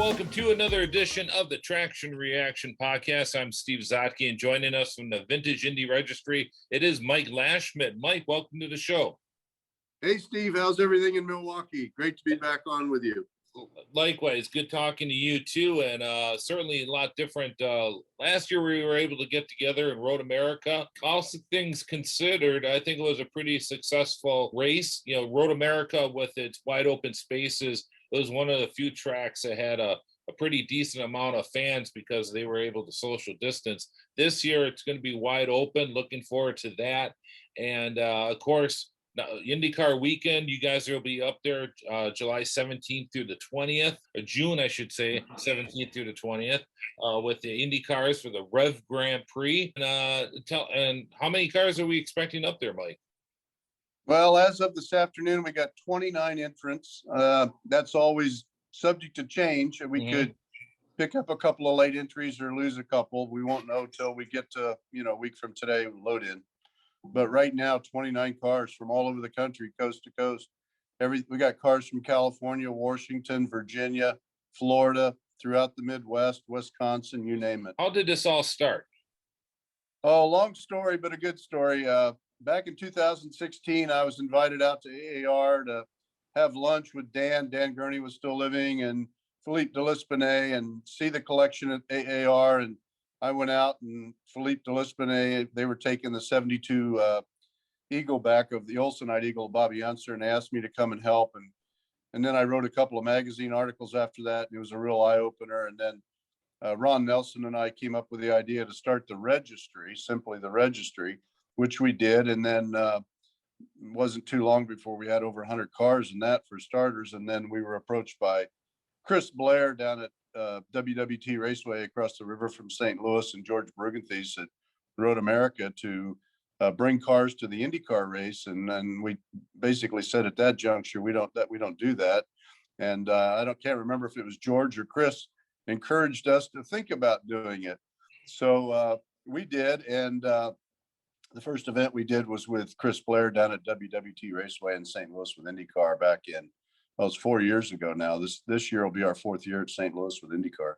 welcome to another edition of the Traction Reaction Podcast. I'm Steve Zautke, and joining us from the Vintage Indy Registry, it is Mike Lashmett. Mike, welcome to the show. Hey, Steve, how's everything in Milwaukee? Great to be back on with you. Likewise, good talking to you too, and certainly a lot different. Last year we were able to get together in Road America. All things considered, I think it was a pretty successful race. You know, Road America with its wide open spaces, it was one of the few tracks that had a pretty decent amount of fans because they were able to social distance. This year it's going to be wide open. Looking forward to that. And of course, now, IndyCar weekend, you guys will be up there July 17th through the 20th, or June, I should say, 17th through the 20th, with the Indy Cars for the REVGroupGP. And how many cars are we expecting up there, Mike? Well, as of this afternoon, we got 29 entrants. That's always subject to change. We could pick up a couple of late entries or lose a couple. We won't know till we get to, a week from today, load in. But right now, 29 cars from all over the country, coast to coast. We got cars from California, Washington, Virginia, Florida, throughout the Midwest, Wisconsin, you name it. How did this all start? Oh, long story, but a good story. Back in 2016, I was invited out to AAR to have lunch with Dan. Dan Gurney was still living, and Philippe Delispinay, and see the collection at AAR. And I went out, and Philippe Delispinay, they were taking the 72 Eagle back of the Olsenite Eagle, Bobby Unser, and they asked me to come and help. And then I wrote a couple of magazine articles after that, and it was a real eye-opener. And then Ron Nelson and I came up with the idea to start the registry, simply the registry, which we did. And then it wasn't too long before we had over 100 cars in that, for starters. And then we were approached by Chris Blair down at WWT Raceway across the river from St. Louis, and George Brugenthies at Road America to bring cars to the IndyCar race. And then we basically said at that juncture, we don't do that. And can't remember if it was George or Chris encouraged us to think about doing it. So we did. And the first event we did was with Chris Blair down at WWT Raceway in St. Louis with IndyCar back in, well, it's 4 years ago now. This year will be our 4th year at St. Louis with IndyCar.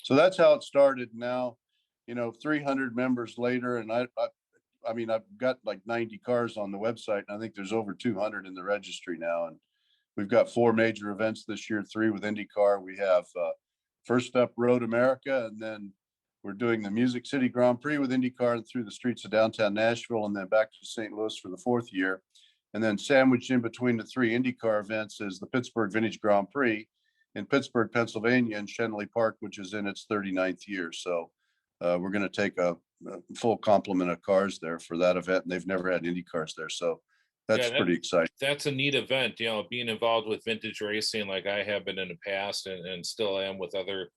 So that's how it started. Now, 300 members later, and I mean, I've got like 90 cars on the website, and I think there's over 200 in the registry now. And we've got 4 major events this year, 3 with IndyCar. We have first up Road America, and then we're doing the Music City Grand Prix with IndyCar and through the streets of downtown Nashville, and then back to St. Louis for the 4th year. And then sandwiched in between the 3 IndyCar events is the Pittsburgh Vintage Grand Prix in Pittsburgh, Pennsylvania, and Shenley Park, which is in its 39th year. So we're going to take a full complement of cars there for that event. And they've never had Indy cars there. So that's pretty exciting. That's a neat event, being involved with vintage racing like I have been in the past and still am with other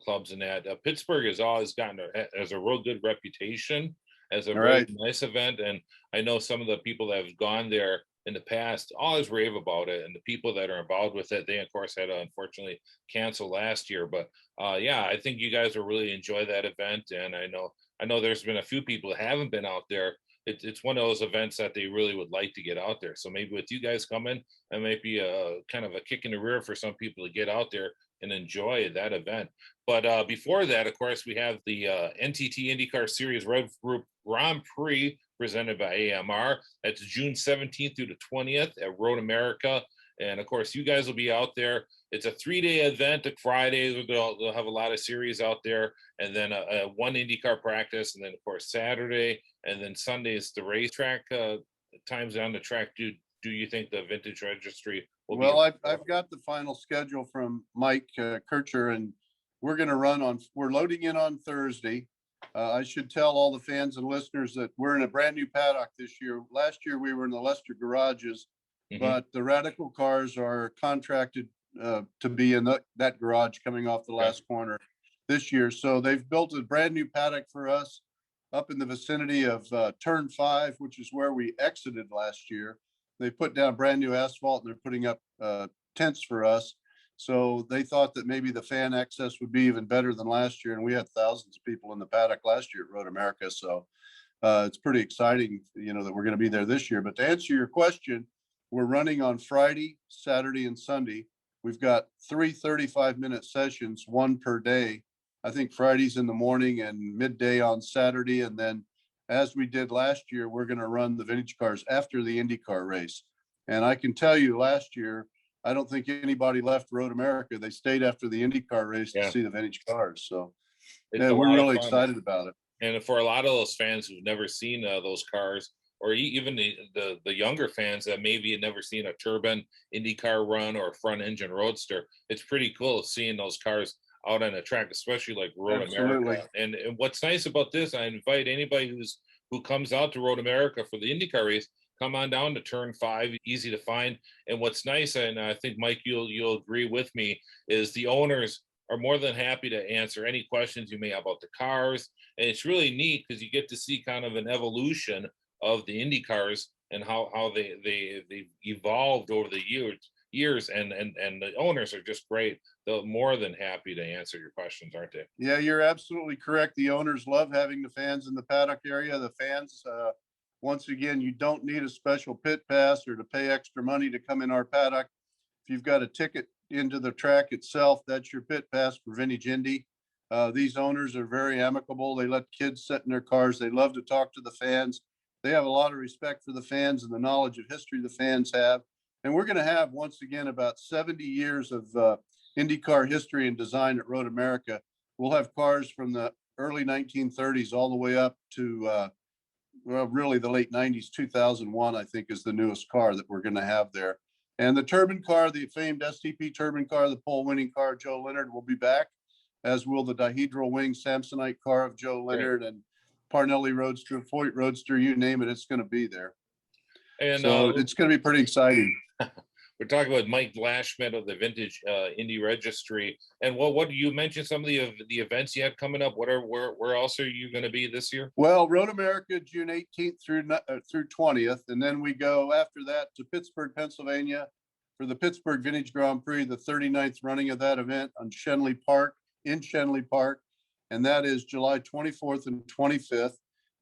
clubs in that. Pittsburgh has always gotten as a real good reputation as a really nice event. And I know some of the people that have gone there in the past always rave about it. And the people that are involved with it, they of course had to unfortunately cancel last year. But I think you guys will really enjoy that event. And I know there's been a few people that haven't been out there. It's one of those events that they really would like to get out there. So maybe with you guys coming, that might be a kind of a kick in the rear for some people to get out there and enjoy that event. But before that, of course, we have the NTT IndyCar Series Rev Group Grand Prix presented by AMR. That's June 17th through the 20th at Road America. And of course, you guys will be out there. It's a 3-day event. Friday, they'll have a lot of series out there, and then one IndyCar practice, and then of course Saturday, and then Sunday is the racetrack times on the track. Do you think the Vintage Registry will be? Well, I've got the final schedule from Mike Kircher, and we're going to we're loading in on Thursday. I should tell all the fans and listeners that we're in a brand new paddock this year. Last year we were in the Lester garages, but the Radical cars are contracted to be in that garage coming off the last corner this year. So they've built a brand new paddock for us up in the vicinity of Turn 5, which is where we exited last year. They put down brand new asphalt, and they're putting up tents for us. So they thought that maybe the fan access would be even better than last year. And we had thousands of people in the paddock last year at Road America. So it's pretty exciting, that we're going to be there this year. But to answer your question, we're running on Friday, Saturday, and Sunday. We've got 3 35-minute sessions, one per day. I think Fridays in the morning and midday on Saturday. And then, as we did last year, we're going to run the vintage cars after the Indy car race. And I can tell you, last year, I don't think anybody left Road America. They stayed after the Indy car race to see the vintage cars. So yeah, we're really excited about it. And for a lot of those fans who've never seen those cars, or even the younger fans that maybe had never seen a turbine Indy car run or a front engine roadster, it's pretty cool seeing those cars out on a track, especially like Road America. And what's nice about this, I invite anybody who comes out to Road America for the IndyCar race, come on down to turn 5, easy to find. And what's nice, and I think Mike, you'll agree with me, is the owners are more than happy to answer any questions you may have about the cars. And it's really neat because you get to see kind of an evolution of the Indy cars and how they've evolved over the years, and the owners are just great. They're more than happy to answer your questions, aren't they? Yeah, you're absolutely correct. The owners love having the fans in the paddock area. The fans, once again, you don't need a special pit pass or to pay extra money to come in our paddock. If you've got a ticket into the track itself, that's your pit pass for Vintage Indy. These owners are very amicable. They let kids sit in their cars. They love to talk to the fans. They have a lot of respect for the fans and the knowledge of history the fans have. And we're going to have, once again, about 70 years of IndyCar history and design at Road America. We'll have cars from the early 1930s all the way up to, well, really the late 90s. 2001, I think, is the newest car that we're going to have there. And the turbine car, the famed STP turbine car, the pole-winning car, Joe Leonard, will be back, as will the dihedral wing Samsonite car of Joe Leonard and Parnelli Roadster, Foyt Roadster, you name it, it's going to be there. And so it's going to be pretty exciting. We're talking about Mike Lashmett of the Vintage Indy Registry. And what you mentioned some of the events you have coming up. Where else are you going to be this year? Well, Road America, June 18th through 20th. And then we go after that to Pittsburgh, Pennsylvania for the Pittsburgh Vintage Grand Prix, the 39th running of that event in Shenley Park. And that is July 24th and 25th.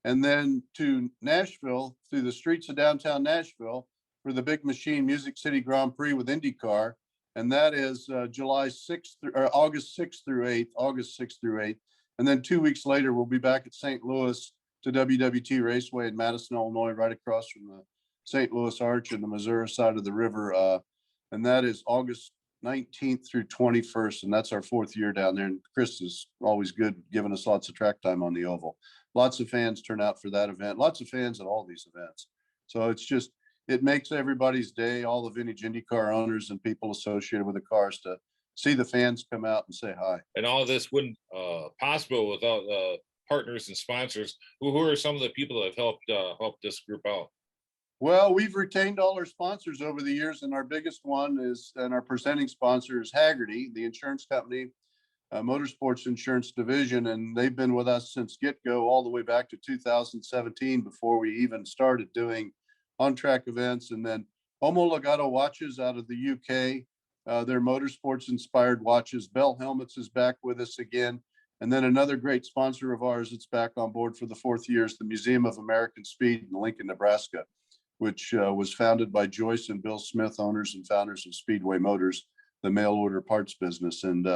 And then to Nashville, through the streets of downtown Nashville, for the Big Machine Music City Grand Prix with IndyCar. And that is August 6th through 8th. And then 2 weeks later, we'll be back at St. Louis to WWT Raceway in Madison, Illinois, right across from the St. Louis Arch and the Missouri side of the river. And that is August 19th through 21st. And that's our 4th year down there. And Chris is always good, giving us lots of track time on the oval. Lots of fans turn out for that event. Lots of fans at all these events. So it makes everybody's day, all the vintage IndyCar owners and people associated with the cars, to see the fans come out and say hi. And all this wouldn't possible without partners and sponsors. Who are some of the people that have helped this group out? Well, we've retained all our sponsors over the years, and our biggest one and our presenting sponsor is Haggerty, the insurance company, motorsports insurance division, and they've been with us since get-go all the way back to 2017, before we even started doing on-track events. And then Homo Legato watches out of the UK, their motorsports inspired watches. Bell Helmets is back with us again. And then another great sponsor of ours that's back on board for the 4th year is the Museum of American Speed in Lincoln, Nebraska, which was founded by Joyce and Bill Smith, owners and founders of Speedway Motors, the mail order parts business. And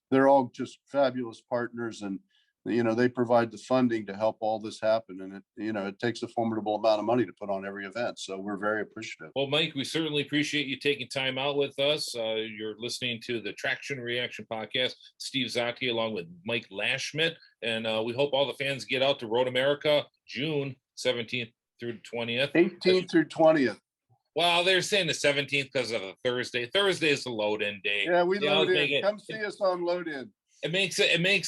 they're all just fabulous partners, and they provide the funding to help all this happen. And it takes a formidable amount of money to put on every event. So we're very appreciative. Well, Mike, we certainly appreciate you taking time out with us. You're listening to the Traction Reaction Podcast, Steve Zautke along with Mike Lashmett. And we hope all the fans get out to Road America, June 17th through 20th. 18th through 20th. Well, they're saying the 17th because of the Thursday. Thursday is the load-in day. Yeah, we load in. Come see us on load-in. It makes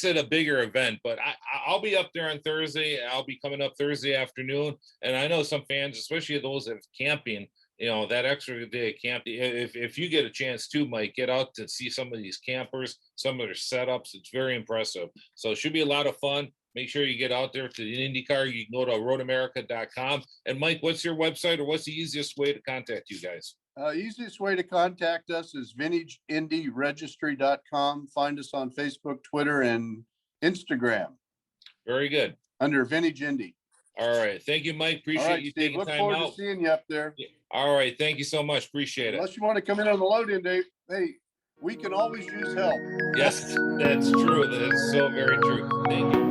it a bigger event, but I'll be up there on Thursday. I'll be coming up Thursday afternoon, and I know some fans, especially those that are camping, that extra day of camping. If you get a chance to, Mike, get out to see some of these campers, some of their setups. It's very impressive. So it should be a lot of fun. Make sure you get out there to the IndyCar. You can go to roadamerica.com. And Mike, what's your website, or what's the easiest way to contact you guys? Easiest way to contact us is vintageindyregistry.com. Find us on Facebook, Twitter, and Instagram. Very good. Under Vintage Indy. All right. Thank you, Mike. Appreciate you taking time out. Look forward to seeing you up there. All right. Thank you so much. Appreciate it. Unless you want to come in on the load-in day. Hey, we can always use help. Yes, that's true. That is so very true. Thank you.